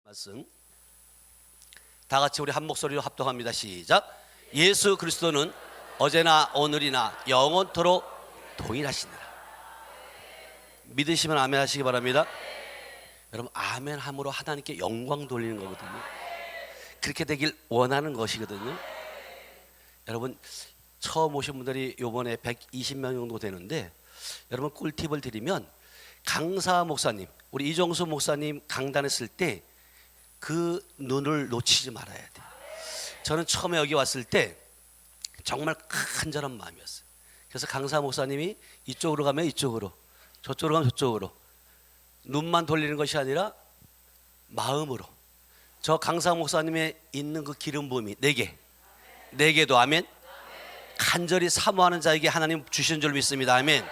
말씀 다 같이 우리 한 목소리로 합동합니다. 시작. 예수 그리스도는 어제나 오늘이나 영원토록 동일하시니라. 믿으시면 아멘 하시기 바랍니다. 여러분, 아멘 함으로 하나님께 영광 돌리는 거거든요. 그렇게 되길 원하는 것이거든요. 여러분, 처음 오신 분들이 요번에 120명 정도 되는데, 여러분 꿀팁을 드리면, 강사 목사님, 우리 이종수 목사님 강단했을 때 그 눈을 놓치지 말아야 돼요. 저는 처음에 여기 왔을 때 정말 간절한 마음이었어요. 그래서 강사 목사님이 이쪽으로 가면 이쪽으로, 저쪽으로 가면 저쪽으로, 눈만 돌리는 것이 아니라 마음으로, 저 강사 목사님의 있는 그 기름 부음이 내게도 아멘, 간절히 사모하는 자에게 하나님 주시는 줄 믿습니다. 아멘.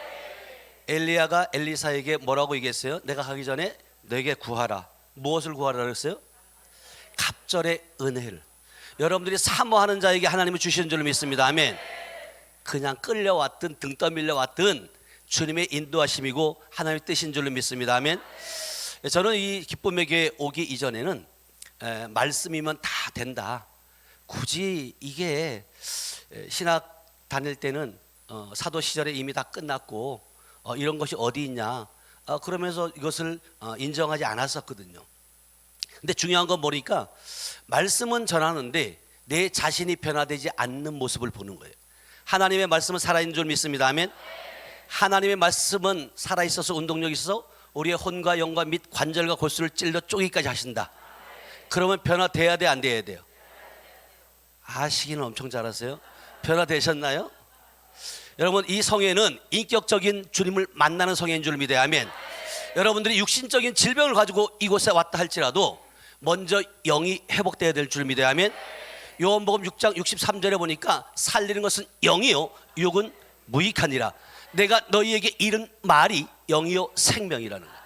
엘리야가 엘리사에게 뭐라고 얘기했어요? 내가 가기 전에 내게 구하라. 무엇을 구하라 그랬어요? 갑절의 은혜를. 여러분들이 사모하는 자에게 하나님이 주시는 줄 믿습니다. 아멘. 그냥 끌려왔든 등 떠밀려 왔든 주님의 인도하심이고 하나님의 뜻인 줄 믿습니다. 아멘. 저는 이 기쁨의 교회 오기 이전에는 말씀이면 다 된다, 굳이 이게 신학 다닐 때는 사도 시절에 이미 다 끝났고 이런 것이 어디 있냐, 그러면서 이것을 인정하지 않았었거든요. 근데 중요한 건 뭐니까 말씀은 전하는데 내 자신이 변화되지 않는 모습을 보는 거예요. 하나님의 말씀은 살아있는 줄 믿습니다. 아멘. 하나님의 말씀은 살아있어서 운동력이 있어서 우리의 혼과 영과 및 관절과 골수를 찔러 쪼개기까지 하신다. 그러면 변화돼야 돼, 안 돼야 돼요? 아시기는 엄청 잘하세요. 변화되셨나요? 여러분, 이 성회는 인격적인 주님을 만나는 성회인 줄 믿어요. 아멘. 여러분들이 육신적인 질병을 가지고 이곳에 왔다 할지라도 먼저 영이 회복되어야 될 줄 믿어요. 아멘. 요한복음 6장 63절에 보니까 살리는 것은 영이요 육은 무익하니라. 내가 너희에게 이른 말이 영이요 생명이라는 거예요.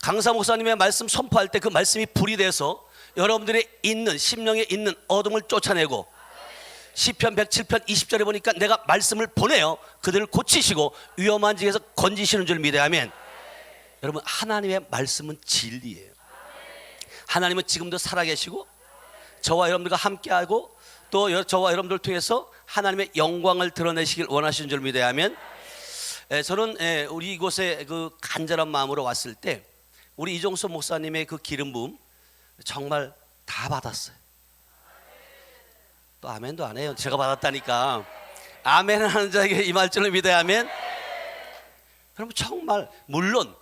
강사 목사님의 말씀 선포할 때 그 말씀이 불이 돼서 여러분들의 있는 심령에 있는 어둠을 쫓아내고, 시편 107편 20절에 보니까 내가 말씀을 보내어 그들을 고치시고 위험한 지에서 건지시는 줄 믿어야. 아멘. 여러분, 하나님의 말씀은 진리예요. 하나님은 지금도 살아계시고 저와 여러분들과 함께하고 또 저와 여러분들을 통해서 하나님의 영광을 드러내시길 원하시는 줄 믿어야. 아멘. 저는 우리 이곳에 그 간절한 마음으로 왔을 때 우리 이종수 목사님의 그 기름 부음 정말 다 받았어요. 또 아멘도 안 해요. 제가 받았다니까. 아멘 하는 자에게 임할 줄을 믿어야. 아멘. 여러분, 정말 물론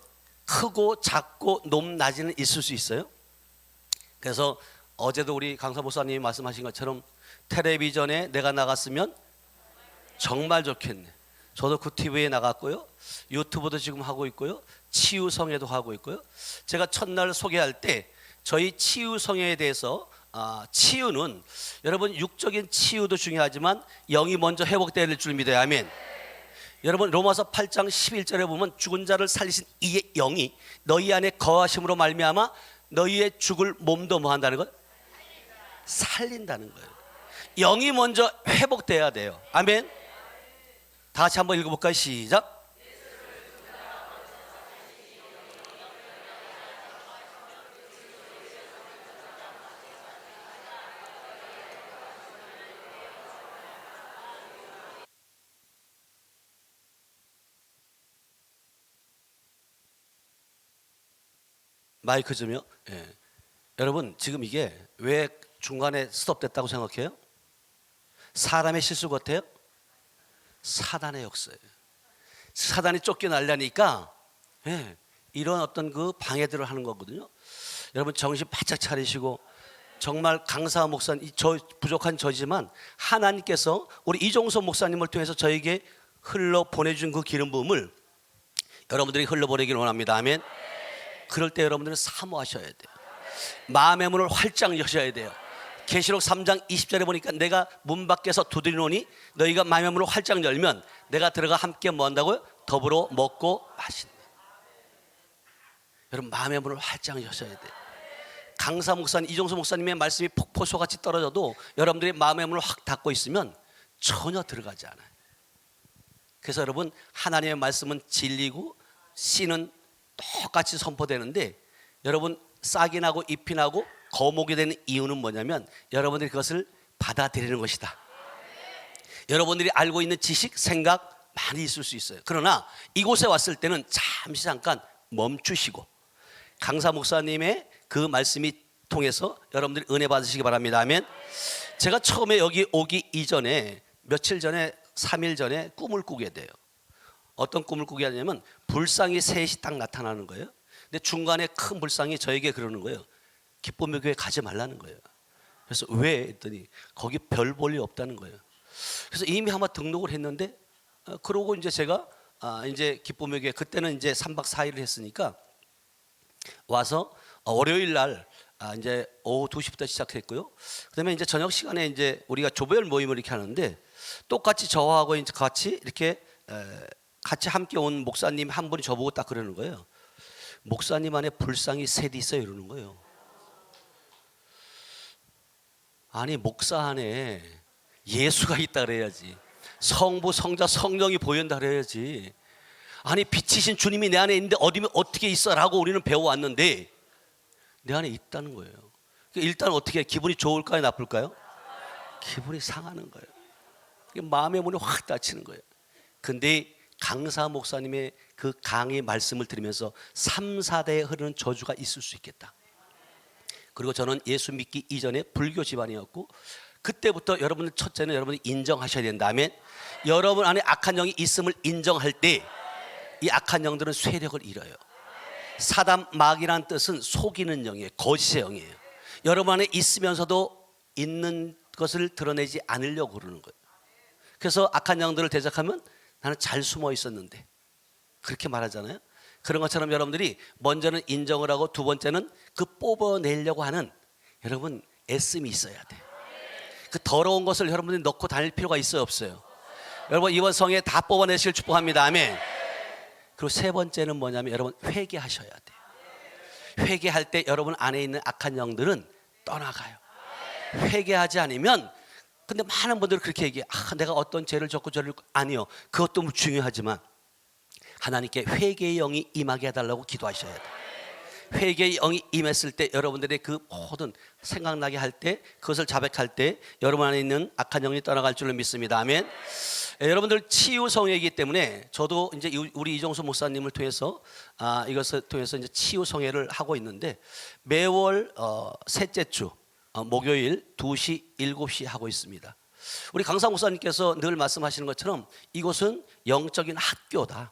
크고 작고 높낮이는 있을 수 있어요. 그래서 어제도 우리 강사 목사님이 말씀하신 것처럼 텔레비전에 내가 나갔으면 정말 좋겠네. 저도 그 TV에 나갔고요, 유튜브도 지금 하고 있고요, 치유성회도 하고 있고요. 제가 첫날 소개할 때 저희 치유성회에 대해서 치유는 여러분 육적인 치유도 중요하지만 영이 먼저 회복되어야 될 줄 믿어요. 아멘. 여러분, 로마서 8장 11절에 보면 죽은 자를 살리신 이의 영이 너희 안에 거하심으로 말미암아 너희의 죽을 몸도 뭐 한다는 것? 살린다는 거예요. 영이 먼저 회복돼야 돼요. 아멘. 다 같이 한번 읽어볼까요? 시작. 마이크 좀요. 예. 여러분, 지금 이게 왜 중간에 스톱됐다고 생각해요? 사람의 실수 같아요? 사단의 역사예요. 사단이 쫓겨나려니까 이런 어떤 그 방해들을 하는 거거든요. 여러분, 정신 바짝 차리시고, 정말 강사 목사님, 저 부족한 저지만 하나님께서 우리 이종섭 목사님을 통해서 저에게 흘러 보내준 그 기름 부음을 여러분들이 흘러 보내기를 원합니다. 아멘. 그럴 때 여러분들은 사모하셔야 돼요. 마음의 문을 활짝 여셔야 돼요. 계시록 3장 20절에 보니까 내가 문 밖에서 두드리노니 너희가 마음의 문을 활짝 열면 내가 들어가 함께 뭐 한다고요? 더불어 먹고 마신다. 여러분, 마음의 문을 활짝 여셔야 돼요. 강사 목사님, 이종수 목사님의 말씀이 폭포수같이 떨어져도 여러분들이 마음의 문을 확 닫고 있으면 전혀 들어가지 않아요. 그래서 여러분, 하나님의 말씀은 진리고 씨는 똑같이 선포되는데 여러분, 싹이 나고 잎이 나고 거목이 되는 이유는 뭐냐면 여러분들이 그것을 받아들이는 것이다. 여러분들이 알고 있는 지식, 생각 많이 있을 수 있어요. 그러나 이곳에 왔을 때는 잠깐 멈추시고 강사 목사님의 그 말씀이 통해서 여러분들이 은혜 받으시기 바랍니다. 아멘. 제가 처음에 여기 오기 이전에 며칠 전에 3일 전에 꿈을 꾸게 돼요. 어떤 꿈을 꾸게 하냐면 불상이 셋이 딱 나타나는 거예요. 근데 중간에 큰 불상이 저에게 그러는 거예요. 기쁨의 교회 가지 말라는 거예요. 그래서 왜 했더니 거기 별 볼 일 없다는 거예요. 그래서 이미 아마 등록을 했는데 그러고 이제 제가 이제 기쁨의 교회 그때는 이제 3박 4일을 했으니까 와서 월요일 날 이제 오후 2시부터 시작했고요. 그다음에 이제 저녁 시간에 이제 우리가 조별 모임을 이렇게 하는데 똑같이 저하고 이제 같이 이렇게 같이 함께 온 목사님 한 분이 저보고 딱 그러는 거예요. 목사님 안에 불상이 셋 있어요 이러는 거예요. 아니 목사 안에 예수가 있다 그래야지. 성부, 성자, 성령이 보인다 그래야지. 아니 빛이신 주님이 내 안에 있는데 어떻게 있어라고 우리는 배워왔는데 내 안에 있다는 거예요. 일단 어떻게 기분이 좋을까요, 나쁠까요? 기분이 상하는 거예요. 마음의 문이 확 닫히는 거예요. 근데 강사 목사님의 그 강의 말씀을 들으면서 3, 4대에 흐르는 저주가 있을 수 있겠다. 그리고 저는 예수 믿기 이전에 불교 집안이었고 그때부터 여러분들 첫째는 여러분이 인정하셔야 된다면 여러분 안에 악한 영이 있음을 인정할 때 이 악한 영들은 쇠력을 잃어요. 사단 마귀라는 뜻은 속이는 영이에요. 거짓의 영이에요. 여러분 안에 있으면서도 있는 것을 드러내지 않으려고 그러는 거예요. 그래서 악한 영들을 대적하면 나는 잘 숨어 있었는데 그렇게 말하잖아요. 그런 것처럼 여러분들이 먼저는 인정을 하고 두 번째는 그 뽑아내려고 하는 여러분 애씀이 있어야 돼요. 그 더러운 것을 여러분들이 넣고 다닐 필요가 있어요, 없어요? 여러분 이번 성에 다 뽑아내실 축복합니다. 아멘. 그리고 세 번째는 뭐냐면 여러분 회개하셔야 돼요. 회개할 때 여러분 안에 있는 악한 영들은 떠나가요. 회개하지 않으면 근데 많은 분들이 그렇게 얘기해요. 내가 어떤 죄를 졌고 저를 아니요. 그것도 중요하지만 하나님께 회개의 영이 임하게 해달라고 기도하셔야 돼요. 회개의 영이 임했을 때 여러분들의 그 모든 생각나게 할 때 그것을 자백할 때 여러분 안에 있는 악한 영이 떠나갈 줄로 믿습니다. 아멘. 여러분들 치유 성회이기 때문에 저도 이제 우리 이종수 목사님을 통해서 이것을 통해서 이제 치유 성회를 하고 있는데 매월 셋째 주 목요일 2시, 7시 하고 있습니다. 우리 강사 목사님께서 늘 말씀하시는 것처럼 이곳은 영적인 학교다.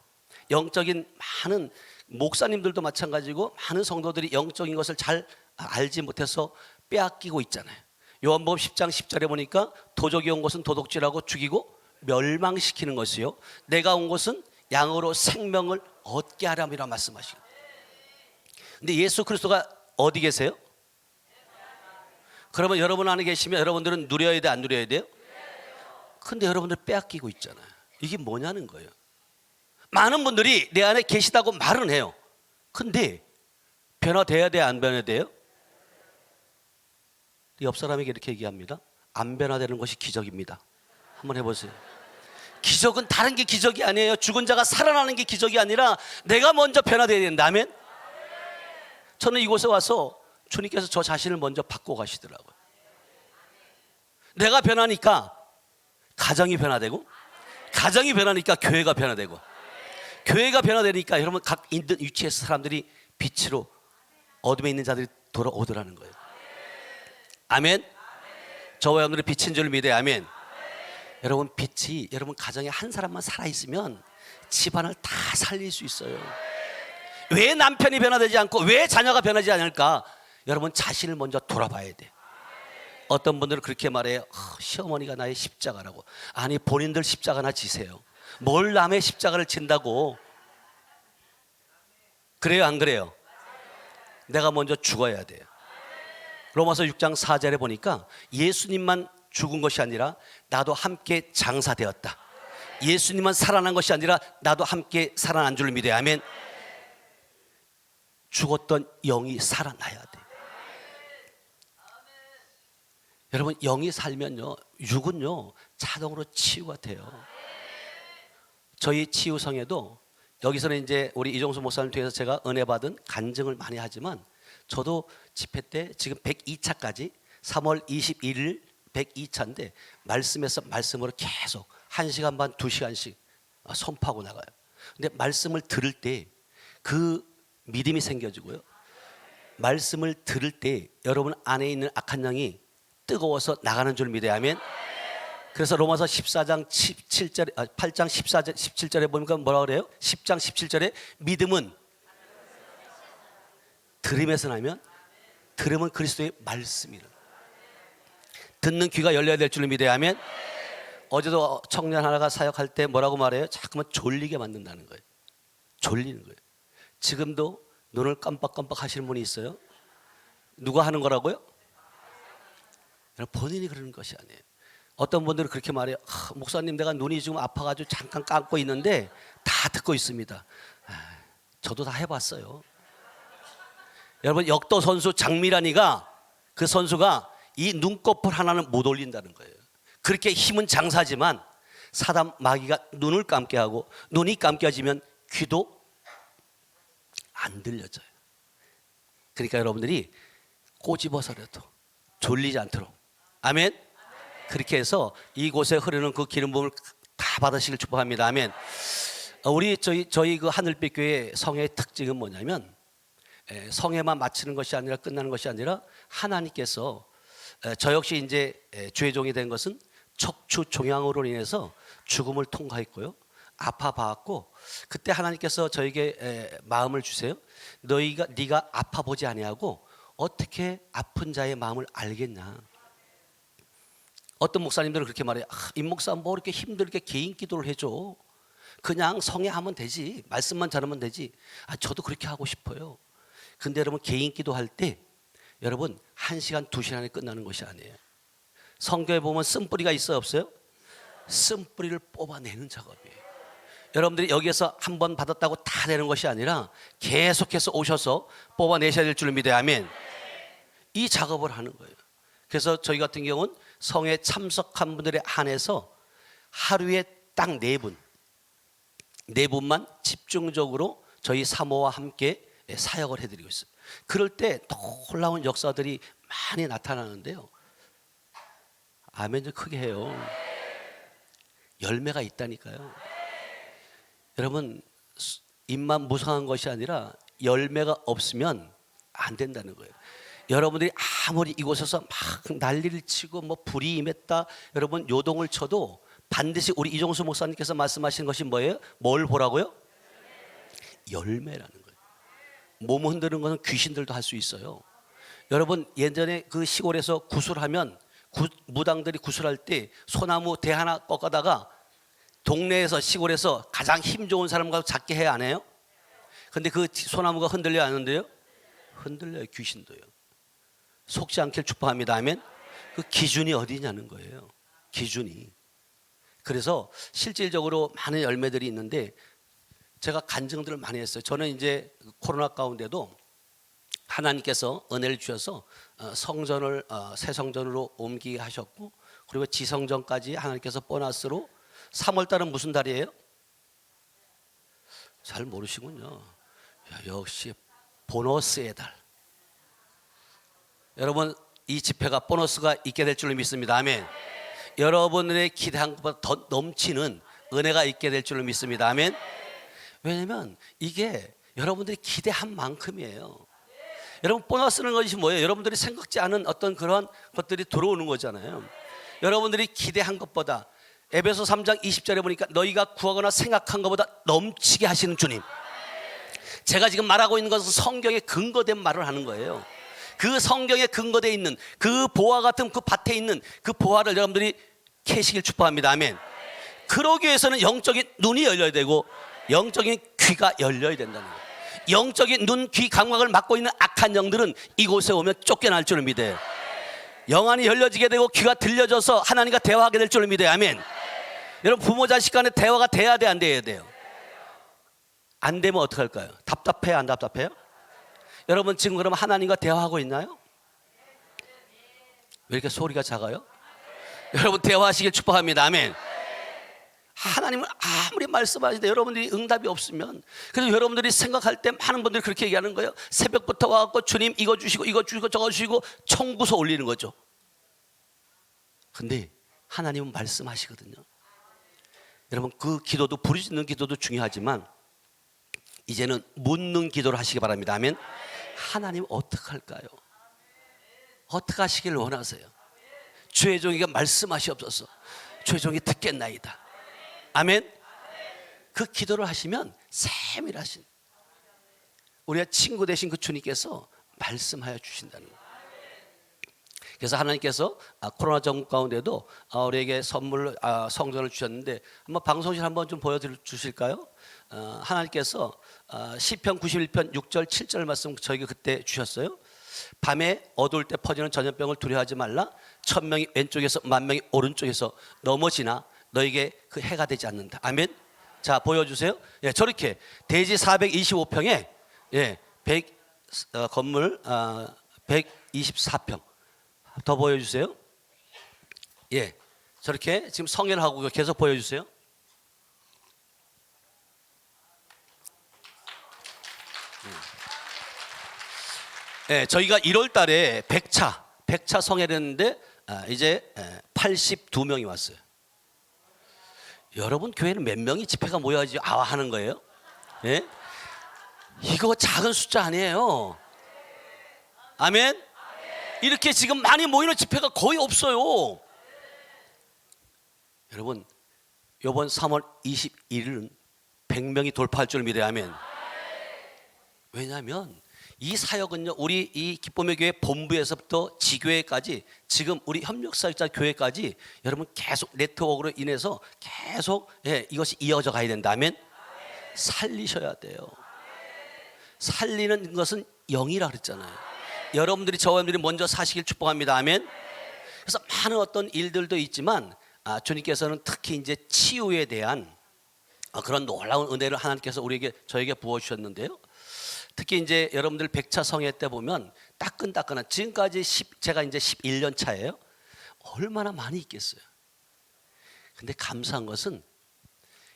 영적인 많은 목사님들도 마찬가지고 많은 성도들이 영적인 것을 잘 알지 못해서 빼앗기고 있잖아요. 요한복음 10장 10절에 보니까 도적이 온 것은 도둑질하고 죽이고 멸망시키는 것이요 내가 온 것은 양으로 생명을 얻게 하람이라 말씀하시고. 근데 예수 그리스도가 어디 계세요? 그러면 여러분 안에 계시면 여러분들은 누려야 돼, 안 누려야 돼요? 근데 여러분들 빼앗기고 있잖아요. 이게 뭐냐는 거예요. 많은 분들이 내 안에 계시다고 말은 해요. 근데 변화돼야 돼, 안 변화돼요? 옆 사람에게 이렇게 얘기합니다. 안 변화되는 것이 기적입니다. 한번 해보세요. 기적은 다른 게 기적이 아니에요. 죽은 자가 살아나는 게 기적이 아니라 내가 먼저 변화돼야 된다면 저는 이곳에 와서 주님께서 저 자신을 먼저 바꿔 가시더라고요. 내가 변하니까 가정이 변화되고 가정이 변하니까 교회가 변화되고 교회가 변화되니까 여러분 각 있는 위치에서 사람들이 빛으로 어둠에 있는 자들이 돌아오더라는 거예요. 아멘. 저와 여러분들이 빛인 줄 믿어요. 아멘. 여러분 빛이 여러분 가정에 한 사람만 살아있으면 집안을 다 살릴 수 있어요. 왜 남편이 변화되지 않고 왜 자녀가 변하지 않을까? 여러분 자신을 먼저 돌아봐야 돼. 어떤 분들은 그렇게 말해요. 시어머니가 나의 십자가라고. 아니 본인들 십자가나 지세요. 뭘 남의 십자가를 진다고. 그래요, 안 그래요? 내가 먼저 죽어야 돼요. 로마서 6장 4절에 보니까 예수님만 죽은 것이 아니라 나도 함께 장사되었다. 예수님만 살아난 것이 아니라 나도 함께 살아난 줄 믿어요. 아멘. 죽었던 영이 살아나야 돼. 여러분 영이 살면요 육은요 자동으로 치유가 돼요. 저희 치유성에도 여기서는 이제 우리 이종수 목사님 통해서 제가 은혜 받은 간증을 많이 하지만 저도 집회 때 지금 102차까지 3월 21일 102차인데 말씀에서 말씀으로 계속 1시간 반 2시간씩 선포하고 나가요. 근데 말씀을 들을 때 그 믿음이 생겨지고요. 말씀을 들을 때 여러분 안에 있는 악한 영이 뜨거워서 나가는 줄 믿어야 아멘. 그래서 로마서 14장 17절에 8장 14절 17절에 보니까 뭐라 그래요? 10장 17절에 믿음은 들음에서 나면 들음은 그리스도의 말씀이라. 듣는 귀가 열려야 될 줄 믿어야 아멘. 어제도 청년 하나가 사역할 때 뭐라고 말해요? 자꾸만 졸리게 만든다는 거예요. 졸리는 거예요. 지금도 눈을 깜빡깜빡 하시는 분이 있어요? 누가 하는 거라고요? 본인이 그러는 것이 아니에요. 어떤 분들은 그렇게 말해요. 목사님 내가 눈이 지금 아파가지고 잠깐 감고 있는데 다 듣고 있습니다. 저도 다 해봤어요. 여러분 역도 선수 장미란이가 그 선수가 이 눈꺼풀 하나는 못 올린다는 거예요. 그렇게 힘은 장사지만 사단 마귀가 눈을 감게 하고 눈이 감겨지면 귀도 안 들려져요. 그러니까 여러분들이 꼬집어서라도 졸리지 않도록 아멘. 그렇게 해서 이곳에 흐르는 그 기름 부음을 다 받으시길 축복합니다. 아멘. 우리 저희 그 하늘빛 교회 성회의 특징은 뭐냐면 성회만 마치는 것이 아니라 끝나는 것이 아니라 하나님께서 저 역시 이제 주의 종이 된 것은 척추 종양으로 인해서 죽음을 통과했고요. 아파 봤고 그때 하나님께서 저에게 마음을 주세요. 네가 아파 보지 아니하고 어떻게 아픈 자의 마음을 알겠냐. 어떤 목사님들은 그렇게 말해요. 임 목사 뭐 이렇게 힘들게 개인 기도를 해줘. 그냥 성회하면 되지. 말씀만 잘하면 되지. 저도 그렇게 하고 싶어요. 근데 여러분 개인 기도할 때 여러분 1시간 2시간에 끝나는 것이 아니에요. 성경에 보면 쓴뿌리가 있어요 없어요? 쓴뿌리를 뽑아내는 작업이에요. 여러분들이 여기에서 한 번 받았다고 다 되는 것이 아니라 계속해서 오셔서 뽑아내셔야 될 줄 믿어요. 아멘. 이 작업을 하는 거예요. 그래서 저희 같은 경우는 성에 참석한 분들에 한해서 하루에 딱 4분 4분만 집중적으로 저희 사모와 함께 사역을 해드리고 있어요. 그럴 때 놀라운 역사들이 많이 나타나는데요. 아멘 좀 크게 해요. 열매가 있다니까요. 여러분 입만 무성한 것이 아니라 열매가 없으면 안 된다는 거예요. 여러분들이 아무리 이곳에서 막 난리를 치고 뭐 불이 임했다 여러분 요동을 쳐도 반드시 우리 이종수 목사님께서 말씀하신 것이 뭐예요? 뭘 보라고요? 열매라는 거예요. 몸 흔드는 것은 귀신들도 할 수 있어요. 여러분 예전에 그 시골에서 구슬하면 무당들이 구슬할 때 소나무 대 하나 꺾어다가 동네에서 시골에서 가장 힘 좋은 사람과 작게 해야 안 해요? 근데 그 소나무가 흔들려야 안 흔들려요? 흔들려요. 귀신도요. 속지 않길 축복합니다. 아멘. 그 기준이 어디냐는 거예요. 기준이. 그래서 실질적으로 많은 열매들이 있는데 제가 간증들을 많이 했어요. 저는 이제 코로나 가운데도 하나님께서 은혜를 주셔서 성전을 새 성전으로 옮기게 하셨고 그리고 지성전까지 하나님께서 보너스로 3월달은 무슨 달이에요? 잘 모르시군요. 역시 보너스의 달. 여러분 이 집회가 보너스가 있게 될 줄로 믿습니다. 아멘. 여러분들의 기대한 것보다 더 넘치는 은혜가 있게 될 줄로 믿습니다. 아멘. 왜냐하면 이게 여러분들이 기대한 만큼이에요. 여러분 보너스는 것이 뭐예요? 여러분들이 생각지 않은 어떤 그런 것들이 들어오는 거잖아요. 여러분들이 기대한 것보다 에베소 3장 20절에 보니까 너희가 구하거나 생각한 것보다 넘치게 하시는 주님. 제가 지금 말하고 있는 것은 성경에 근거된 말을 하는 거예요. 그 성경에 근거되어 있는 그 보화 같은 그 밭에 있는 그 보화를 여러분들이 캐시길 축복합니다. 아멘. 그러기 위해서는 영적인 눈이 열려야 되고 영적인 귀가 열려야 된다는 거예요. 영적인 눈, 귀 감각을 맡고 있는 악한 영들은 이곳에 오면 쫓겨날 줄을 믿어요. 영안이 열려지게 되고 귀가 들려져서 하나님과 대화하게 될 줄을 믿어요. 아멘. 여러분 부모 자식 간에 대화가 돼야 돼, 안 돼야 돼요? 안 되면 어떡할까요? 답답해요, 안 답답해요? 여러분 지금 그러면 하나님과 대화하고 있나요? 왜 이렇게 소리가 작아요? 여러분 대화하시길 축복합니다. 아멘. 하나님은 아무리 말씀하시는데 여러분들이 응답이 없으면, 그래서 여러분들이 생각할 때 많은 분들이 그렇게 얘기하는 거예요. 새벽부터 와갖고 주님 이거 주시고 이거 주시고 저거 주시고 청구서 올리는 거죠. 근데 하나님은 말씀하시거든요. 여러분, 그 기도도, 부르짖는 기도도 중요하지만 이제는 묻는 기도를 하시기 바랍니다. 아멘. 하나님 어떡할까요? 어떻게 하시길 원하세요? 주의 종에게 말씀하시옵소서. 주의 종이 듣겠나이다. 아멘. 그 기도를 하시면 세밀하신 우리가 친구 되신 그 주님께서 말씀하여 주신다는 거예요. 그래서 하나님께서 코로나 정국 가운데도 우리에게 선물 성전을 주셨는데, 한번 방송실 한번 좀 보여주실까요? 하나님께서 시편 91편 6절 7절 말씀 저에게 그때 주셨어요. 밤에 어두울 때 퍼지는 전염병을 두려워하지 말라. 1000명이 왼쪽에서 10,000명이 오른쪽에서 넘어지나 너에게 그 해가 되지 않는다. 아멘. 자, 보여주세요. 예, 저렇게 대지 425평에 건물 124평 더 보여주세요. 예, 저렇게 지금 성회를 하고 계속 보여주세요. 예, 저희가 1월 달에 100차 성회를 했는데 이제 82명이 왔어요. 여러분, 교회는 몇 명이 집회가 모여야지 하는 거예요? 예? 이거 작은 숫자 아니에요. 아멘? 이렇게 지금 많이 모이는 집회가 거의 없어요. 여러분, 이번 3월 21일은 100명이 돌파할 줄 믿어야 하면, 왜냐하면 이 사역은요, 우리 이 기쁨의 교회 본부에서부터 지교회까지, 지금 우리 협력사역자 교회까지 여러분 계속 네트워크로 인해서 계속 이것이 이어져 가야 된다면 살리셔야 돼요. 살리는 것은 영이라 그랬잖아요. 여러분들이 저와 여러분들이 먼저 사시길 축복합니다. 아멘. 그래서 많은 어떤 일들도 있지만 주님께서는 특히 이제 치유에 대한 그런 놀라운 은혜를 하나님께서 저에게 부어 주셨는데요. 특히 이제 여러분들 100차 성회 때 보면 따끈따끈한, 지금까지 제가 이제 11년 차예요. 얼마나 많이 있겠어요. 근데 감사한 것은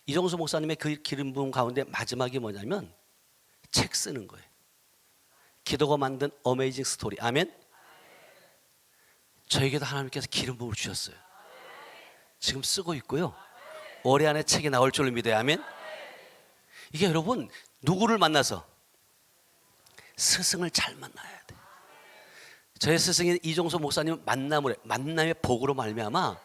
이종수 목사님의 그 기름 부음 가운데 마지막이 뭐냐면 책 쓰는 거예요. 기도가 만든 어메이징 스토리. 아멘. 저에게도 하나님께서 기름 부음을 주셨어요. 지금 쓰고 있고요. 올해 안에 책이 나올 줄로 믿어요. 아멘. 이게 여러분, 누구를 만나서? 스승을 잘 만나야 돼. 저의 스승인 이종수 목사님 만남의 복으로 말미암아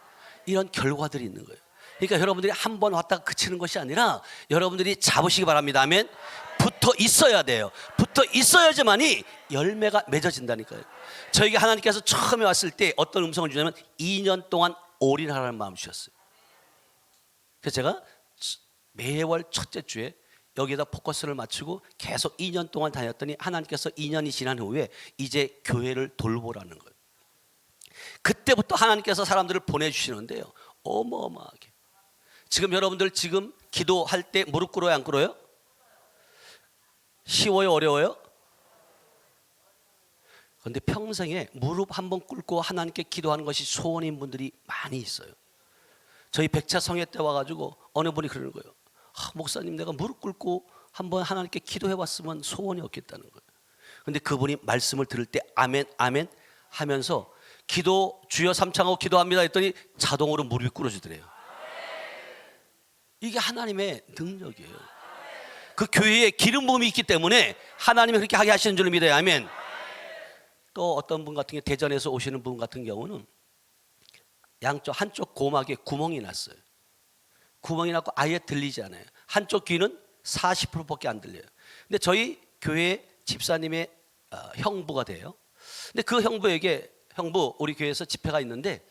이런 결과들이 있는 거예요. 그러니까 여러분들이 한 번 왔다가 그치는 것이 아니라 여러분들이 잡으시기 바랍니다. 아멘. 붙어 있어야 돼요. 붙어 있어야지만이 열매가 맺어진다니까요. 저에게 하나님께서 처음에 왔을 때 어떤 음성을 주냐면 2년 동안 올인하라는 마음을 주셨어요. 그래서 제가 매월 첫째 주에 여기에다 포커스를 맞추고 계속 2년 동안 다녔더니 하나님께서 2년이 지난 후에 이제 교회를 돌보라는 거예요. 그때부터 하나님께서 사람들을 보내주시는데요, 어마어마하게. 지금 여러분들 지금 기도할 때 무릎 꿇어요, 안 꿇어요? 쉬워요, 어려워요? 그런데 평생에 무릎 한번 꿇고 하나님께 기도하는 것이 소원인 분들이 많이 있어요. 저희 100차 성회 때 와가지고 어느 분이 그러는 거예요. 목사님, 내가 무릎 꿇고 한번 하나님께 기도해봤으면 소원이 없겠다는 거예요. 그런데 그분이 말씀을 들을 때 아멘 아멘 하면서 기도 주여 삼창하고 기도합니다 했더니 자동으로 무릎이 꿇어지더래요. 이게 하나님의 능력이에요. 그 교회에 기름 부음이 있기 때문에 하나님이 그렇게 하게 하시는 줄 믿어요. 아멘. 또 어떤 분 같은 경우, 대전에서 오시는 분 같은 경우는 한쪽 고막에 구멍이 났어요. 구멍이 났고 아예 들리지 않아요. 한쪽 귀는 40%밖에 안 들려요. 근데 저희 교회 집사님의 형부가 돼요. 근데 그 형부에게, 우리 교회에서 집회가 있는데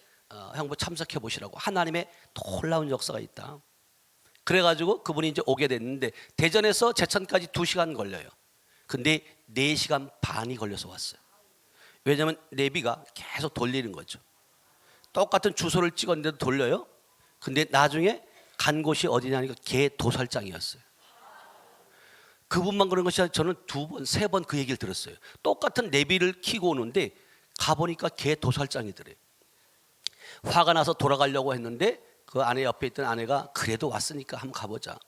형부 참석해 보시라고, 하나님의 놀라운 역사가 있다. 그래가지고 그분이 이제 오게 됐는데 대전에서 제천까지 2시간 걸려요. 근데 4시간 반이 걸려서 왔어요. 왜냐하면 내비가 계속 돌리는 거죠. 똑같은 주소를 찍었는데도 돌려요. 근데 나중에 간 곳이 어디냐니까 개도살장이었어요. 그분만 그런 것이 아니라 저는 2번, 3번 그 얘기를 들었어요. 똑같은 내비를 켜고 오는데 가보니까 개도살장이더래요. 화가 나서 돌아가려고 했는데 그 아내 옆에 있던 아내가 그래도 왔으니까 한번 가보자.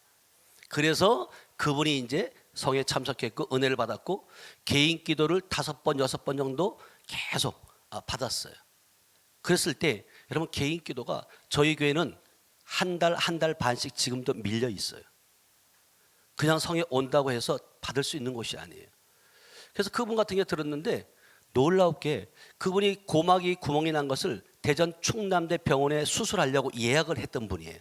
그래서 그분이 이제 성에 참석했고 은혜를 받았고 개인 기도를 5번, 6번 정도 계속 받았어요. 그랬을 때 여러분 개인 기도가 저희 교회는 한 달 반씩 지금도 밀려 있어요. 그냥 성에 온다고 해서 받을 수 있는 곳이 아니에요. 그래서 그분 같은 게 들었는데 놀랍게 그분이 고막이 구멍이 난 것을 대전 충남대 병원에 수술하려고 예약을 했던 분이에요.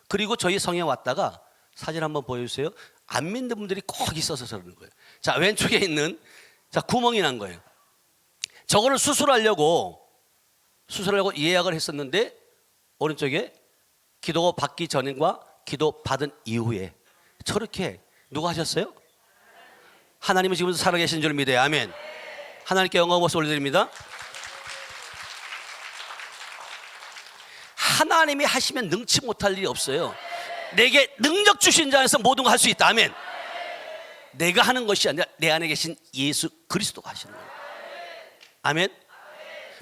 그리고 저희 성에 왔다가 사진 한번 보여주세요. 안 믿는 분들이 꼭 있어서 그러는 거예요. 자, 왼쪽에 있는 자 구멍이 난 거예요. 저거를 수술하려고 예약을 했었는데 오른쪽에 기도 받기 전과 기도 받은 이후에 저렇게 누가 하셨어요? 하나님은 지금 살아계신 줄 믿어요. 아멘. 하나님께 영광 모습 올려드립니다. 하나님이 하시면 능치 못할 일이 없어요. 내게 능력 주신 자 안에서 모든 걸 할 수 있다. 아멘. 내가 하는 것이 아니라 내 안에 계신 예수 그리스도가 하시는 거예요. 아멘.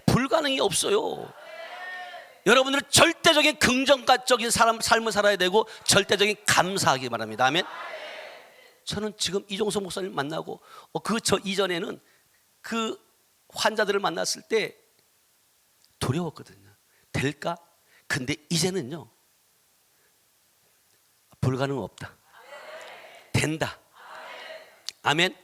불가능이 없어요. 여러분들은 절대적인 긍정적인 삶을 살아야 되고 절대적인 감사하기 바랍니다. 아멘. 저는 지금 이종석 목사님 만나고 저 이전에는 그 환자들을 만났을 때 두려웠거든요. 될까? 근데 이제는요 불가능은 없다. 된다. 아멘.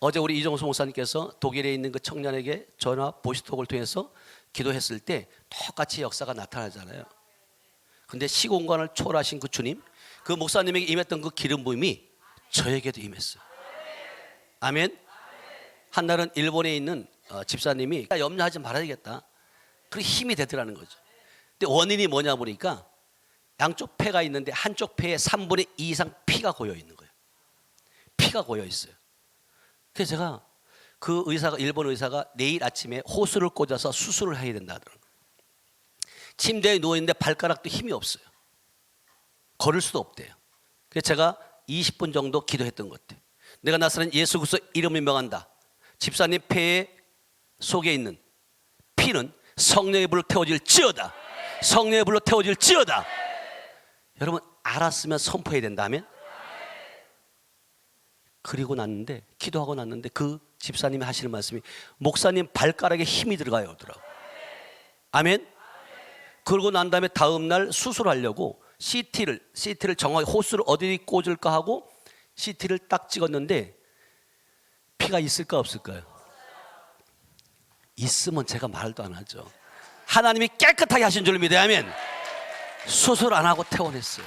어제 우리 이종석 목사님께서 독일에 있는 그 청년에게 전화 보시톡을 통해서 기도했을 때 똑같이 역사가 나타나잖아요. 근데 시공간을 초월하신 그 주님, 그 목사님에게 임했던 그 기름 부음이 저에게도 임했어요. 아멘. 한날은 일본에 있는 집사님이 염려하지 말아야겠다. 그게 힘이 되더라는 거죠. 근데 원인이 뭐냐 보니까 양쪽 폐가 있는데 한쪽 폐에 3분의 2 이상 피가 고여 있는 거예요. 피가 고여 있어요. 그래서 제가 그 의사가 일본 의사가 내일 아침에 호수를 꽂아서 수술을 해야 된다 하더라고요. 침대에 누워 있는데 발가락도 힘이 없어요. 걸을 수도 없대요. 그래서 제가 20분 정도 기도했던 것 같아요. 내가 나서는 예수 그리스도 이름을 명한다. 집사님 폐 속에 있는 피는 성령의 불로 태워질지어다. 성령의 불로 태워질지어다. 여러분 알았으면 선포해야 된다면. 그리고 났는데 기도하고 났는데 그 집사님이 하시는 말씀이 목사님 발가락에 힘이 들어가요 더라고요. 아멘. 그러고 난 다음에 다음 날 수술하려고 CT를 정확히 호수를 어디 꽂을까 하고 CT를 딱 찍었는데 피가 있을까 없을까요? 있으면 제가 말도 안 하죠. 하나님이 깨끗하게 하신 줄 믿어야 하면 수술 안 하고 퇴원했어요.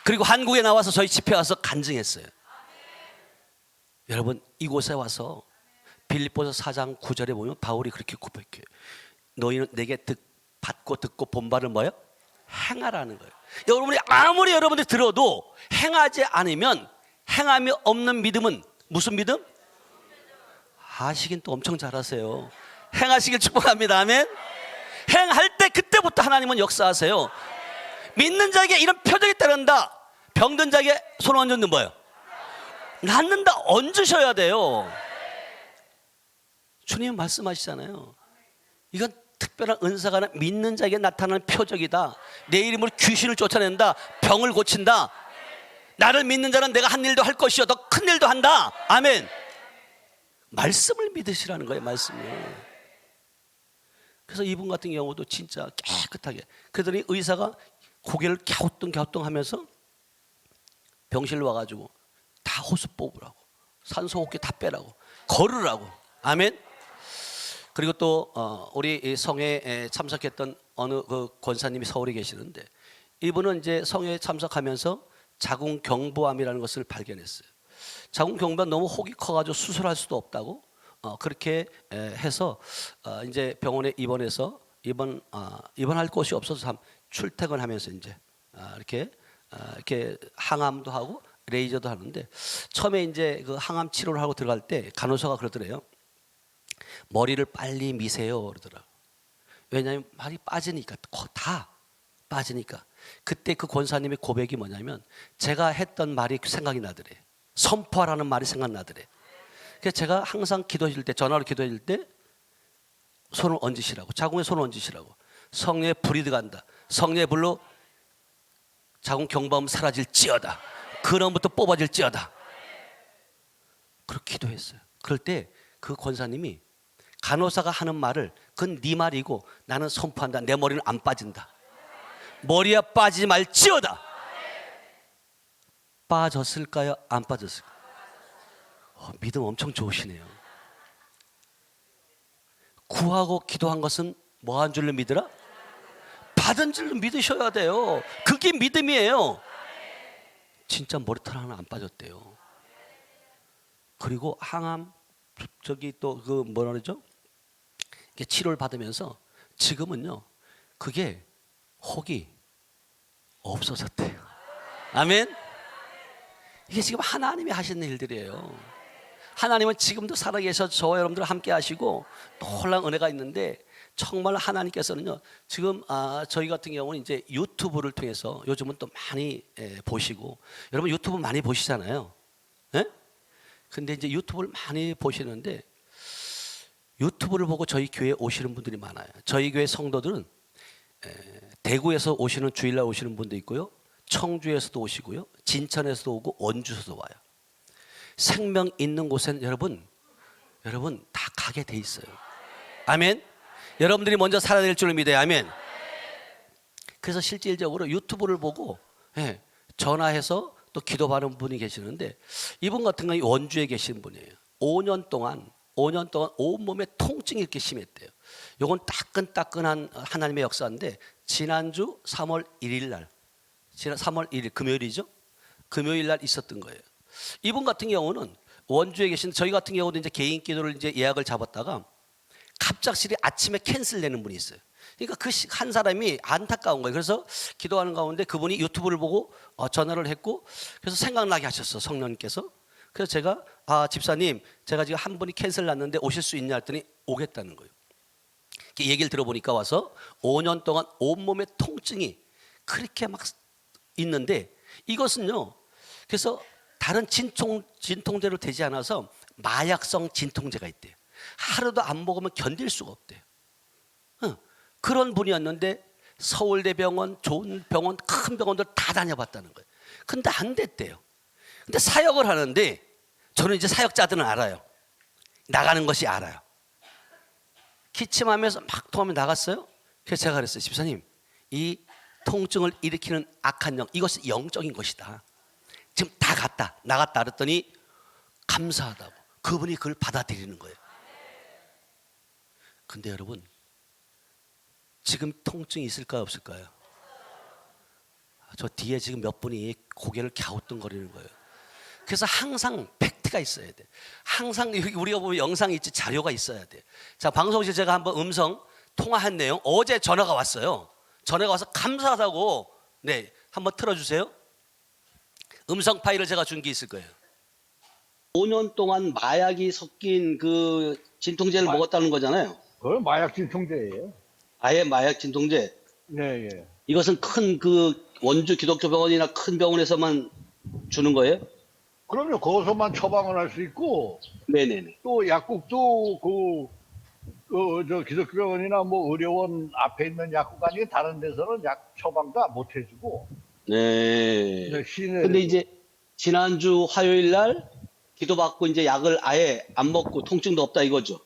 그리고 한국에 나와서 저희 집회 와서 간증했어요. 여러분 이곳에 와서 빌립보서 4장 9절에 보면 바울이 그렇게 고백해요. 너희는 내게 받고 듣고 본 바를 뭐예요? 행하라는 거예요. 여러분이 아무리 여러분들이 들어도 행하지 않으면 행함이 없는 믿음은 무슨 믿음? 아시긴 또 엄청 잘하세요. 행하시길 축복합니다. 아멘. 행할 때 그때부터 하나님은 역사하세요. 믿는 자에게 이런 표적이 따른다. 병든 자에게 손 얹는 뭐예요? 낫는다. 얹으셔야 돼요. 주님 말씀하시잖아요. 이건 특별한 은사가 믿는 자에게 나타나는 표적이다. 내 이름으로 귀신을 쫓아낸다. 병을 고친다. 나를 믿는 자는 내가 한 일도 할 것이요 더 큰 일도 한다. 아멘. 말씀을 믿으시라는 거예요. 말씀을. 그래서 이분 같은 경우도 진짜 깨끗하게 그러더니 의사가 고개를 갸우뚱갸우뚱하면서 병실로 와가지고 다 호수 뽑으라고 산소 호흡기 다 빼라고 걸으라고. 아멘. 그리고 또 우리 성회에 참석했던 어느 그 권사님이 서울에 계시는데 이분은 이제 성회에 참석하면서 자궁경부암이라는 것을 발견했어요. 자궁경부가 너무 혹이 커가지고 수술할 수도 없다고 그렇게 해서 이제 병원에 입원해서 입원할 곳이 없어서 출퇴근하면서 이제 이렇게 항암도 하고 레이저도 하는데 처음에 이제 그 항암 치료를 하고 들어갈 때 간호사가 그러더래요. 머리를 빨리 미세요 그러더라고요. 왜냐하면 말이 빠지니까 다 빠지니까. 그때 그 권사님의 고백이 뭐냐면 제가 했던 말이 생각이 나더래. 선포하라는 말이 생각나더래. 그래서 제가 항상 기도할 때 전화로 기도할 때 손을 얹으시라고 자궁에 손을 얹으시라고 성령의 불이 들어간다. 성령의 불로 자궁 경부암 사라질지어다. 근원부터 뽑아질지어다. 그렇게 기도했어요. 그럴 때 그 권사님이 간호사가 하는 말을 그건 네 말이고 나는 선포한다. 내 머리는 안 빠진다. 머리에 빠지지 말지어다. 빠졌을까요? 안 빠졌을까요? 믿음 엄청 좋으시네요. 구하고 기도한 것은 뭐 한 줄로 믿으라? 받은 줄로 믿으셔야 돼요. 그게 믿음이에요. 진짜 머리털 하나 안 빠졌대요. 그리고 항암 저기 또 그 뭐라 그러죠? 치료를 받으면서 지금은요 그게 혹이 없어졌대요. 아멘. 이게 지금 하나님이 하시는 일들이에요. 하나님은 지금도 살아계셔 저와 여러분들 함께 하시고 놀라운 은혜가 있는데 정말 하나님께서는요 지금 저희 같은 경우는 이제 유튜브를 통해서 요즘은 또 많이 보시고 여러분 유튜브 많이 보시잖아요. 예? 근데 이제 유튜브를 많이 보시는데 유튜브를 보고 저희 교회에 오시는 분들이 많아요. 저희 교회 성도들은 대구에서 오시는 주일날 오시는 분도 있고요. 청주에서도 오시고요. 진천에서도 오고 원주에서도 와요. 생명 있는 곳엔 여러분 다 가게 돼 있어요. 아멘. 여러분들이 먼저 살아야 될 줄을 믿어요. 아멘. 그래서 실질적으로 유튜브를 보고 전화해서 또 기도받는 분이 계시는데 이분 같은 경우는 원주에 계신 분이에요. 5년 동안 온몸에 통증이 이렇게 심했대요. 이건 따끈따끈한 하나님의 역사인데 지난주 3월 1일 날 3월 1일 금요일이죠. 금요일 날 있었던 거예요. 이분 같은 경우는 원주에 계신 저희 같은 경우도 이제 개인 기도를 이제 예약을 잡았다가 갑작스레 아침에 캔슬되는 분이 있어요. 그러니까 그 한 사람이 안타까운 거예요. 그래서 기도하는 가운데 그분이 유튜브를 보고 전화를 했고 그래서 생각나게 하셨어 성령님께서. 그래서 제가 집사님 제가 지금 한 분이 캔슬 났는데 오실 수 있냐 했더니 오겠다는 거예요. 얘기를 들어보니까 와서 5년 동안 온몸에 통증이 그렇게 막 있는데 이것은요 그래서 다른 진통제로 되지 않아서 마약성 진통제가 있대요. 하루도 안 먹으면 견딜 수가 없대요. 그런 분이었는데 서울대병원 좋은 병원 큰 병원들 다 다녀봤다는 거예요. 근데 안 됐대요. 근데 사역을 하는데 저는 이제 사역자들은 알아요. 나가는 것이 알아요. 기침하면서 막 통하면 나갔어요. 그래서 제가 그랬어요. 집사님 이 통증을 일으키는 악한 영 이것은 영적인 것이다. 지금 다 나갔다 그랬더니 감사하다고 그분이 그걸 받아들이는 거예요. 근데 여러분 지금 통증이 있을까요 없을까요? 저 뒤에 지금 몇 분이 고개를 갸우뚱거리는 거예요. 그래서 항상 팩트가 있어야 돼. 항상 여기 우리가 보면 영상이 있지 자료가 있어야 돼. 자 방송실 제가 한번 음성 통화한 내용 어제 전화가 왔어요. 전화가 와서 감사하다고 한번 틀어주세요. 음성 파일을 제가 준 게 있을 거예요. 5년 동안 마약이 섞인 그 진통제를 먹었다는 거잖아요. 그건 마약 진통제예요. 아예 마약 진통제. 네, 예. 이것은 큰 그 원주 기독교 병원이나 큰 병원에서만 주는 거예요? 그럼요. 거기서만 처방을 할 수 있고, 네네네. 또 약국도 저 기독교병원이나 뭐 의료원 앞에 있는 약국 아니고 다른 데서는 약 처방 다 못 해주고. 네. 네, 시내. 근데 이제 지난주 화요일 날 기도받고 이제 약을 아예 안 먹고 통증도 없다 이거죠?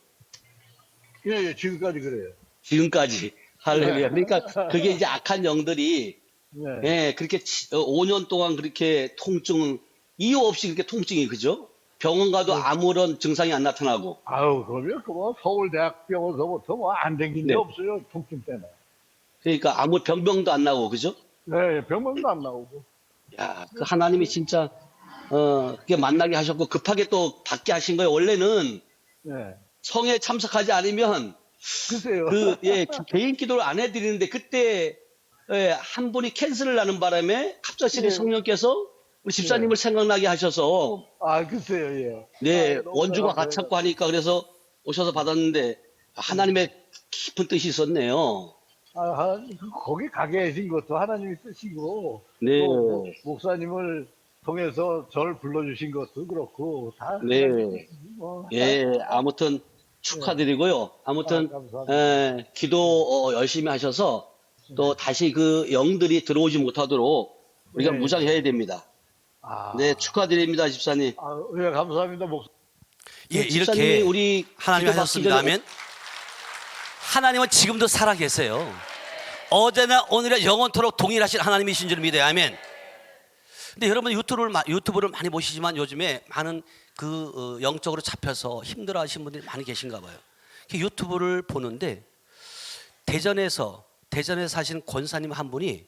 예, 예, 지금까지 그래요. 지금까지. 할렐루야. 그러니까 그게 이제 악한 영들이 네. 그렇게 5년 동안 그렇게 통증 이유 없이 그렇게 통증이 그죠? 병원 가도 아무런 증상이 안 나타나고. 아유, 그러면 그거 서울대학병원서부터 뭐 안 댕긴 게 네. 없어요. 통증 때문에. 그러니까 아무 병명도 안 나고 그죠? 네, 병원도 안 나오고. 야, 그 하나님이 진짜 그게 만나게 하셨고 급하게 또 받게 하신 거예요. 원래는 네. 성에 참석하지 않으면 글쎄요. 개인 기도를 안 해드리는데 그때 한 분이 캔슬을 나는 바람에 갑자기 네. 성령께서 우리 집사님을 생각나게 하셔서 아, 글쎄요, 예. 네, 너무 원주가 감사해요. 가찮고 하니까 그래서 오셔서 받았는데 하나님의 깊은 뜻이 있었네요. 거기 가게 하신 것도 하나님이 쓰시고, 네. 또 목사님을 통해서 저를 불러주신 것도 그렇고, 다. 네. 뭐, 예, 아무튼 축하드리고요. 아무튼 감사합니다. 기도 열심히 하셔서 또 다시 그 영들이 들어오지 못하도록 우리가 네. 무장해야 됩니다. 아, 네, 축하드립니다, 집사님. 예, 감사합니다. 예, 집사님이 이렇게 우리 하나님이 네. 하셨습니다. 아멘. 하나님은 지금도 살아 계세요. 어제나 오늘이나 영원토록 동일하신 하나님이신 줄 믿어요. 아멘. 근데 여러분 유튜브를 많이 보시지만 요즘에 많은 영적으로 잡혀서 힘들어하시는 분들이 많이 계신가 봐요. 유튜브를 보는데 대전에서 사시는 권사님 한 분이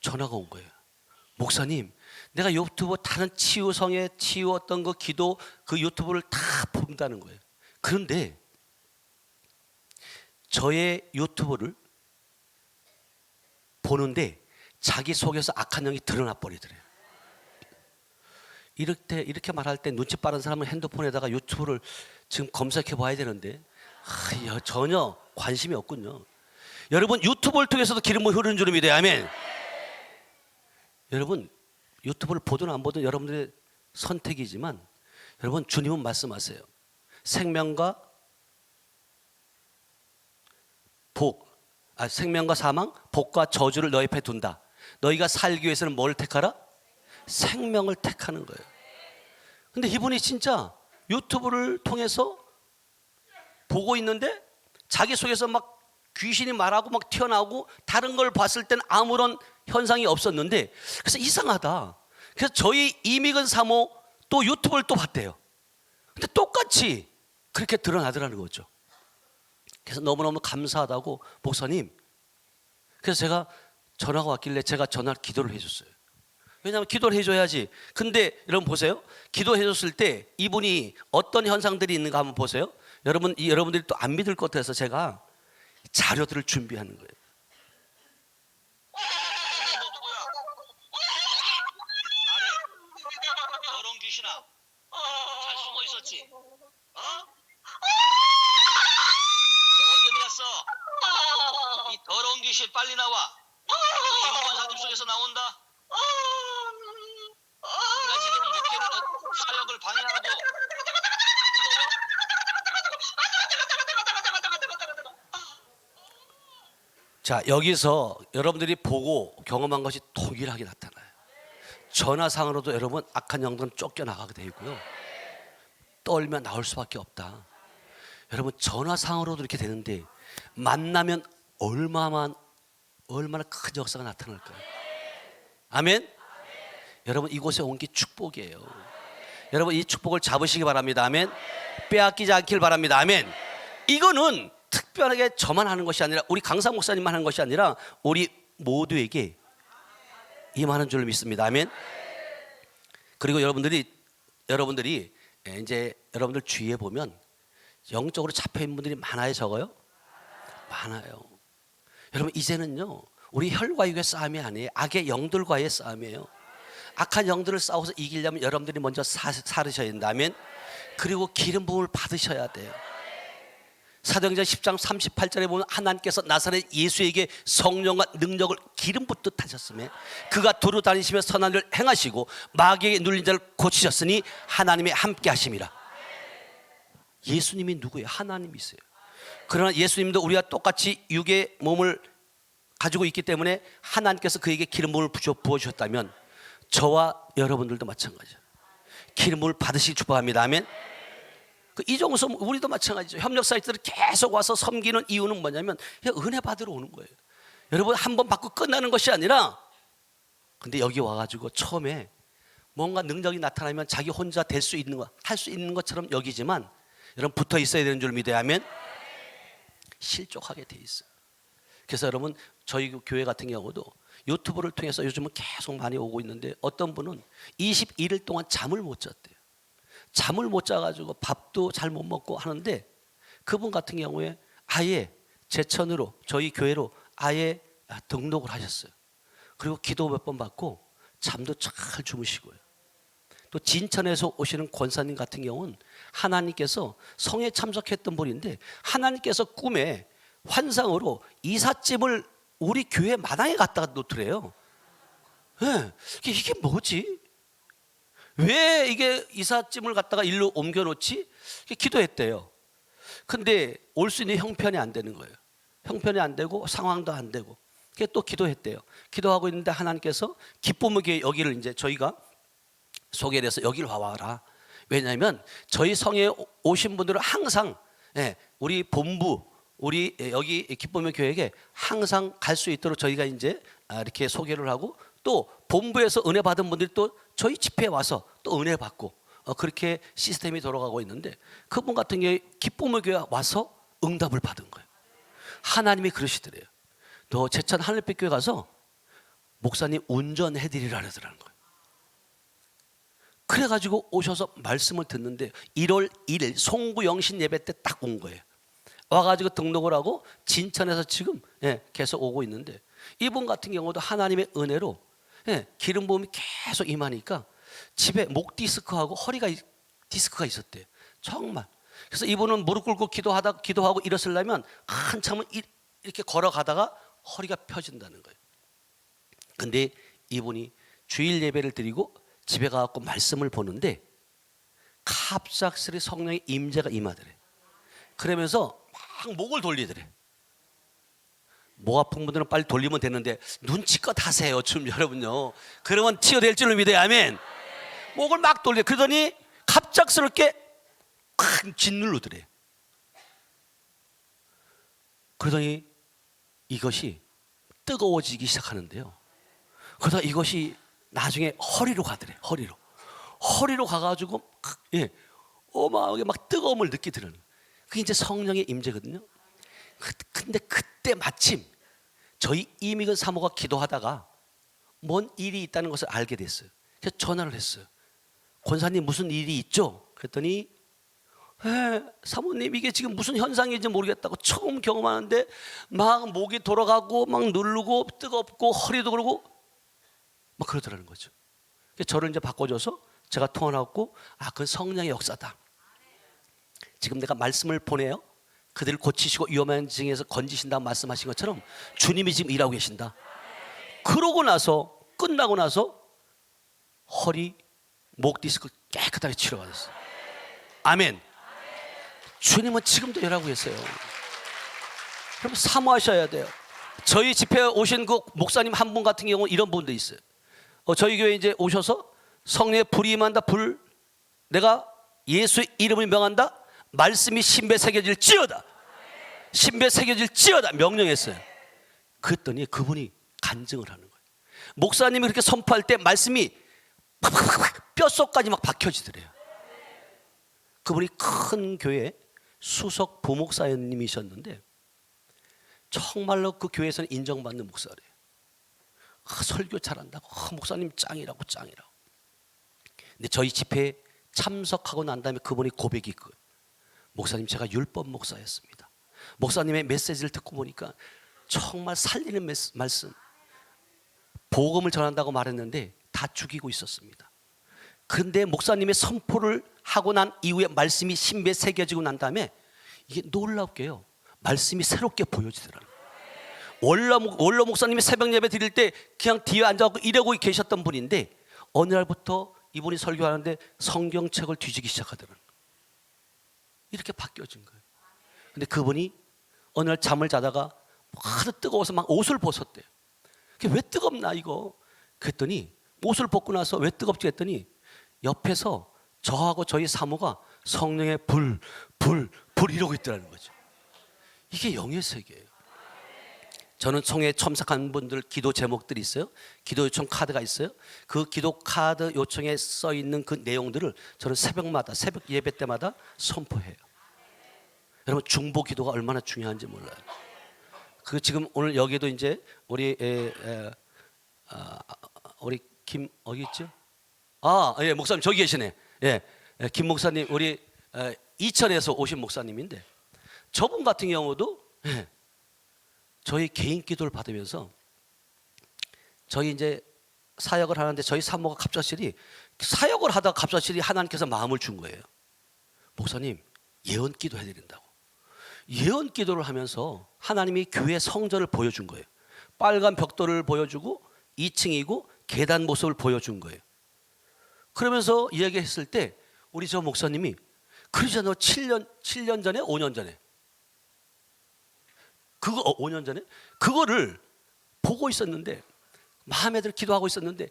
전화가 온 거예요. 목사님, 내가 유튜브 다른 치유성에 치유었던 그 기도 그 유튜브를 다 본다는 거예요. 그런데 저의 유튜브를 보는데 자기 속에서 악한 영이 드러나 버리더래요. 이렇게 말할 때 눈치 빠른 사람은 핸드폰에다가 유튜브를 지금 검색해 봐야 되는데 전혀 관심이 없군요. 여러분 유튜브를 통해서도 기름이 흐르는 줄 믿어요. 아멘. 여러분 유튜브를 보든 안 보든 여러분들의 선택이지만 여러분 주님은 말씀하세요. 생명과 생명과 사망, 복과 저주를 너희 앞에 둔다. 너희가 살기 위해서는 뭘 택하라? 생명을 택하는 거예요. 근데 이분이 진짜 유튜브를 통해서 보고 있는데 자기 속에서 막 귀신이 말하고 막 튀어나오고 다른 걸 봤을 땐 아무런 현상이 없었는데 그래서 이상하다. 그래서 저희 이미근 사모 또 유튜브를 또 봤대요. 근데 똑같이 그렇게 드러나더라는 거죠. 그래서 너무너무 감사하다고 목사님. 그래서 제가 전화가 왔길래 제가 전화를 기도를 해줬어요. 왜냐하면 기도를 해줘야지. 근데 여러분 보세요. 기도해줬을 때 이분이 어떤 현상들이 있는가 한번 보세요. 여러분들이 또 안 믿을 것 같아서 제가 자료들을 준비하는 거예요. 더러운 귀신아, 잘 숨어 있었지? 어? 너 언제 들어갔어? 이 더러운 귀신 빨리 나와. 그 임관사님 속에서 나온다. 네가 지금 목회를 사역을 방해하고 자, 여기서 여러분들이 보고 경험한 것이 동일하게 나타나요. 전화상으로도 여러분 악한 영들은 쫓겨나가게 되어 있고요. 떨면 나올 수밖에 없다. 여러분 전화상으로도 이렇게 되는데 만나면 얼마나 큰 역사가 나타날까요? 아멘. 여러분 이곳에 온 게 축복이에요. 여러분 이 축복을 잡으시기 바랍니다. 아멘. 빼앗기지 않길 바랍니다. 아멘. 이거는 특별하게 저만 하는 것이 아니라 우리 강사 목사님만 하는 것이 아니라 우리 모두에게 임하는 줄 믿습니다. 아멘. 그리고 여러분들이 이제 여러분들 주위에 보면 영적으로 잡혀 있는 분들이 많아요, 적어요? 많아요. 여러분 이제는요 우리 혈과 육의 싸움이 아니에요. 악의 영들과의 싸움이에요. 악한 영들을 싸워서 이기려면 여러분들이 먼저 살으셔야 된다면 그리고 기름 부음을 받으셔야 돼요. 사도행전 10장 38절에 보면 하나님께서 나사렛 예수에게 성령과 능력을 기름 붓듯 하셨으며 그가 두루 다니시며 선한 일을 행하시고 마귀에게 눌린 자를 고치셨으니 하나님이 함께 하심이라. 예수님이 누구예요? 하나님이세요. 그러나 예수님도 우리가 똑같이 육의 몸을 가지고 있기 때문에 하나님께서 그에게 기름 부음을 부어주셨다면 저와 여러분들도 마찬가지예요. 기름 부음을 받으시기 축복합니다. 아멘. 이종서 우리도 마찬가지죠. 협력 사이트를 계속 와서 섬기는 이유는 뭐냐면 은혜 받으러 오는 거예요. 여러분 한 번 받고 끝나는 것이 아니라 근데 여기 와가지고 처음에 뭔가 능력이 나타나면 자기 혼자 될 수 있는 거, 할 수 있는 것처럼 여기지만 여러분 붙어 있어야 되는 줄 믿어야 하면 실족하게 돼 있어요. 그래서 여러분 저희 교회 같은 경우도 유튜브를 통해서 요즘은 계속 많이 오고 있는데 어떤 분은 21일 동안 잠을 못 잤대요. 잠을 못 자가지고 밥도 잘 못 먹고 하는데 그분 같은 경우에 아예 제천으로 저희 교회로 아예 등록을 하셨어요. 그리고 기도 몇 번 받고 잠도 잘 주무시고요. 또 진천에서 오시는 권사님 같은 경우는 하나님께서 성에 참석했던 분인데 하나님께서 꿈에 환상으로 이삿짐을 우리 교회 마당에 갖다가 놓더래요. 네, 이게 뭐지? 왜 이게 이삿짐을 갖다가 일로 옮겨놓지? 기도했대요. 근데 올 수 있는 형편이 안 되는 거예요. 형편이 안 되고 상황도 안 되고. 그게 또 기도했대요. 기도하고 있는데 하나님께서 기쁨의 교회 여기를 이제 저희가 소개를 해서 여기를 와라. 왜냐하면 저희 성에 오신 분들은 항상 우리 본부 우리 여기 기쁨의 교회에 항상 갈 수 있도록 저희가 이제 이렇게 소개를 하고 또 본부에서 은혜 받은 분들이 또 저희 집회에 와서 또 은혜 받고 그렇게 시스템이 돌아가고 있는데 그분 같은 경우에 기쁨의 교회 와서 응답을 받은 거예요. 하나님이 그러시더래요. 너 제천 하늘빛 교회 가서 목사님 운전해드리라 그러더라는 거예요. 그래가지고 오셔서 말씀을 듣는데 1월 1일 송구 영신 예배 때 딱 온 거예요. 와가지고 등록을 하고 진천에서 지금 계속 오고 있는데 이분 같은 경우도 하나님의 은혜로 기름 부음이 계속 임하니까 집에 목 디스크하고 허리가 디스크가 있었대요. 정말. 그래서 이분은 무릎 꿇고 기도하고 일어서려면 한참을 이렇게 걸어가다가 허리가 펴진다는 거예요. 근데 이분이 주일 예배를 드리고 집에 가서 말씀을 보는데 갑작스레 성령의 임재가 임하더래. 그러면서 막 목을 돌리더래. 목 아픈 분들은 빨리 돌리면 되는데 눈치껏 하세요. 좀 여러분요. 그러면 치유될 줄로 믿어요. 아멘. 목을 막 돌려. 그러더니 갑작스럽게 큰 짓누르더래. 그러더니 이것이 뜨거워지기 시작하는데요. 그러다가 이것이 나중에 허리로 가더래. 허리로 가가지고 어마하게 막 뜨거움을 느끼더라는. 그게 이제 성령의 임재거든요. 근데 그때 마침 저희 이미근 사모가 기도하다가 뭔 일이 있다는 것을 알게 됐어요. 그래서 전화를 했어요. 권사님 무슨 일이 있죠? 그랬더니 사모님 이게 지금 무슨 현상인지 모르겠다고 처음 경험하는데 막 목이 돌아가고 막 누르고 뜨겁고 허리도 그러고 막 그러더라는 거죠. 그래서 저를 이제 바꿔줘서 제가 통화하고 그건 성령의 역사다. 지금 내가 말씀을 보내요. 그들을 고치시고 위험한 징에서 건지신다고 말씀하신 것처럼 주님이 지금 일하고 계신다. 그러고 나서 끝나고 나서 허리 목 디스크 깨끗하게 치료받았어요. 아멘. 주님은 지금도 일하고 계세요. 여러분 사모하셔야 돼요. 저희 집회에 오신 그 목사님 한 분 같은 경우는 이런 분도 있어요. 저희 교회에 이제 오셔서 성령의 불이 임한다. 내가 예수의 이름을 명한다. 말씀이 신배 새겨질지어다. 신배 새겨질지어다 명령했어요. 그랬더니 그분이 간증을 하는 거예요. 목사님이 그렇게 선포할 때 말씀이 뼛속까지 막 박혀지더래요. 그분이 큰 교회 수석 부목사님이셨는데 정말로 그 교회에서는 인정받는 목사래요. 설교 잘한다고 목사님 짱이라고. 근데 저희 집회에 참석하고 난 다음에 그분이 고백이 있고요. 목사님 제가 율법 목사였습니다. 목사님의 메시지를 듣고 보니까 정말 살리는 말씀 복음을 전한다고 말했는데 다 죽이고 있었습니다. 그런데 목사님의 선포를 하고 난 이후에 말씀이 신비에 새겨지고 난 다음에 이게 놀랍게요. 말씀이 새롭게 보여지더라고요. 원로 목사님이 새벽 예배 드릴 때 그냥 뒤에 앉아서 이러고 계셨던 분인데 어느 날부터 이분이 설교하는데 성경책을 뒤지기 시작하더라고요. 이렇게 바뀌어진 거예요. 근데 그분이 어느 날 잠을 자다가 하도 뜨거워서 막 옷을 벗었대요. 그게 왜 뜨겁나 이거? 그랬더니 옷을 벗고 나서 왜 뜨겁지 했더니 옆에서 저하고 저희 사모가 성령의 불 이러고 있더라는 거죠. 이게 영의 세계예요. 저는 성에 첨삭한 분들 기도 제목들이 있어요. 기도 요청 카드가 있어요. 그 기도 카드 요청에 써 있는 그 내용들을 저는 새벽 예배 때마다 선포해요. 여러분 중보 기도가 얼마나 중요한지 몰라요. 그 지금 오늘 여기도 이제 우리 김 어디 있죠? 목사님 저기 계시네. 김 목사님 우리 이천에서 오신 목사님인데 저분 같은 경우도 저희 개인 기도를 받으면서 저희 이제 사역을 하는데 저희 사모가 갑작스레 사역을 하다가 갑작스레 하나님께서 마음을 준 거예요. 목사님 예언 기도 해야 된다고. 예언 기도를 하면서 하나님이 교회 성전을 보여준 거예요. 빨간 벽돌을 보여주고 2층이고 계단 모습을 보여준 거예요. 그러면서 이야기했을 때 우리 저 목사님이 그러잖아. 7년 전에, 5년 전에. 그거 5년 전에 그거를 보고 있었는데 마음에 들어 기도하고 있었는데,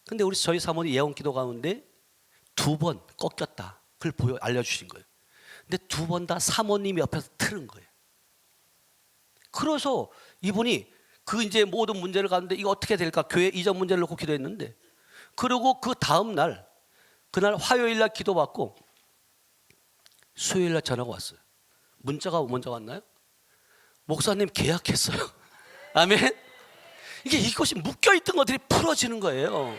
근데 저희 사모님 예언 기도 가운데 2번 꺾였다. 그걸 알려주신 거예요. 근데 2번 다 사모님이 옆에서 틀은 거예요. 그래서 이분이 그 이제 모든 문제를 가는데 이거 어떻게 될까? 교회 이전 문제를 놓고 기도했는데, 그리고 그 다음 날, 그날 화요일 날 기도받고 수요일 날 전화가 왔어요. 문자가 먼저 왔나요? 목사님 계약했어요. 아멘. 이것이 묶여있던 것들이 풀어지는 거예요.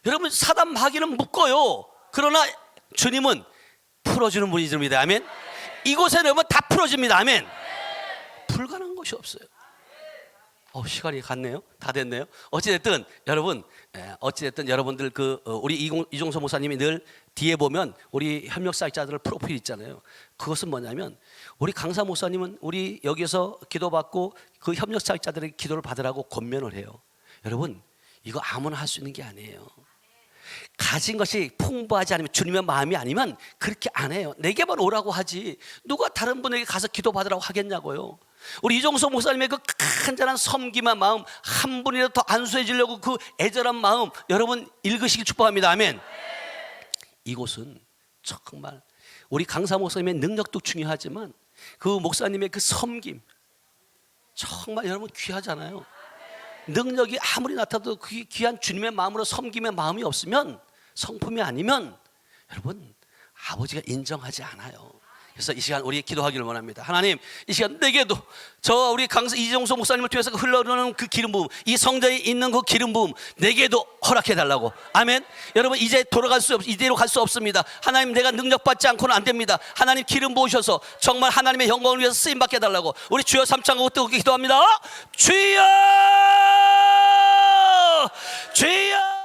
여러분, 사단 마귀는 묶어요. 그러나 주님은 풀어주는 분이십니다. 아멘. 이곳에 넣으면 다 풀어집니다. 아멘. 불가능한 것이 없어요. 시간이 갔네요. 다 됐네요. 어찌됐든 여러분, 어찌됐든 여러분들 우리 이종서 목사님이 늘 뒤에 보면 우리 협력사역자들 프로필 있잖아요. 그것은 뭐냐면, 우리 강사 목사님은 우리 여기서 기도받고 그 협력사역자들에게 기도를 받으라고 권면을 해요. 여러분, 이거 아무나 할 수 있는 게 아니에요. 가진 것이 풍부하지 않으면, 주님의 마음이 아니면 그렇게 안 해요. 내게만 오라고 하지 누가 다른 분에게 가서 기도받으라고 하겠냐고요. 우리 이종석 목사님의 그 간절한 섬김의 마음, 한 분이라도 더 안수해지려고 그 애절한 마음, 여러분 읽으시길 축복합니다. 아멘. 이곳은 정말 우리 강사 목사님의 능력도 중요하지만 그 목사님의 그 섬김, 정말 여러분 귀하잖아요. 능력이 아무리 나타나도 그 귀한 주님의 마음으로 섬김의 마음이 없으면, 성품이 아니면 여러분 아버지가 인정하지 않아요. 그래서 이 시간 우리 기도하기를 원합니다. 하나님, 이 시간 내게도 저 우리 강사 이종석 목사님을 통해서 흘러오는 그 기름 부음, 이 성전에 있는 그 기름 부음 내게도 허락해 달라고. 아멘. 여러분, 이제 이대로 갈 수 없습니다. 하나님, 내가 능력받지 않고는 안 됩니다. 하나님, 기름 부으셔서 정말 하나님의 영광을 위해서 쓰임 받게 달라고. 우리 주여 3창하고 뜨겁게 기도합니다. 주여, 주여.